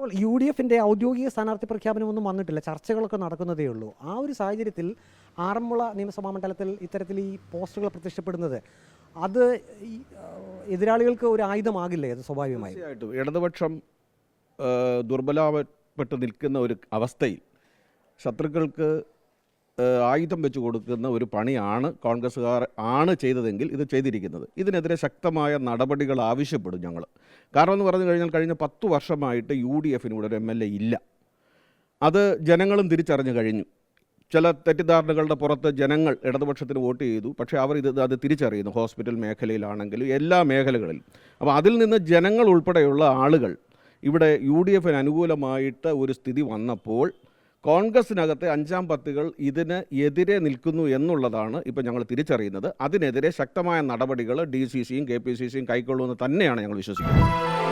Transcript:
ഇപ്പോൾ UDFിൻ്റെ ഔദ്യോഗിക സ്ഥാനാർത്ഥി പ്രഖ്യാപനമൊന്നും വന്നിട്ടില്ല, ചർച്ചകളൊക്കെ നടക്കുന്നതേ ഉള്ളൂ. ആ ഒരു സാഹചര്യത്തിൽ ആറന്മുള നിയമസഭാ മണ്ഡലത്തിൽ ഇത്തരത്തിൽ ഈ പോസ്റ്ററുകൾ പ്രത്യക്ഷപ്പെടുന്നത് അത് എതിരാളികൾക്ക് ഒരു ആയുധമാകില്ലേ? അത് സ്വാഭാവികമായി തീർച്ചയായിട്ടും ഇടതുപക്ഷം ദുർബലപ്പെട്ട് നിൽക്കുന്ന ഒരു അവസ്ഥയിൽ ശത്രുക്കൾക്ക് ആയുധം വെച്ച് കൊടുക്കുന്ന ഒരു പണിയാണ് കോൺഗ്രസ്സുകാർ ചെയ്തതെങ്കിൽ ഇത് ചെയ്തിരിക്കുന്നത്. ഇതിനെതിരെ ശക്തമായ നടപടികൾ ആവശ്യപ്പെടും ഞങ്ങൾ. കാരണം എന്ന് പറഞ്ഞു കഴിഞ്ഞാൽ കഴിഞ്ഞ 10 വർഷമായിട്ട് UDFിന് ഇവിടെ ഒരു MLA ഇല്ല. അത് ജനങ്ങളും തിരിച്ചറിഞ്ഞു കഴിഞ്ഞു. ചില തെറ്റിദ്ധാരണകളുടെ പുറത്ത് ജനങ്ങൾ ഇടതുപക്ഷത്തിന് വോട്ട് ചെയ്തു, പക്ഷേ അവർ അത് തിരിച്ചറിയുന്നു. ഹോസ്പിറ്റൽ മേഖലയിലാണെങ്കിലും എല്ലാ മേഖലകളിലും. അപ്പോൾ അതിൽ നിന്ന് ജനങ്ങൾ ഉൾപ്പെടെയുള്ള ആളുകൾ ഇവിടെ UDFിന് അനുകൂലമായിട്ട് ഒരു സ്ഥിതി വന്നപ്പോൾ കോൺഗ്രസിനകത്തെ 5-ാം പത്തികൾ ഇതിന് എതിരെ നിൽക്കുന്നു എന്നുള്ളതാണ് ഇപ്പോൾ ഞങ്ങൾ തിരിച്ചറിയുന്നത്. അതിനെതിരെ ശക്തമായ നടപടികൾ DCCയും KPCCയും കൈക്കൊള്ളുമെന്ന് തന്നെയാണ് ഞങ്ങൾ വിശ്വസിക്കുന്നത്.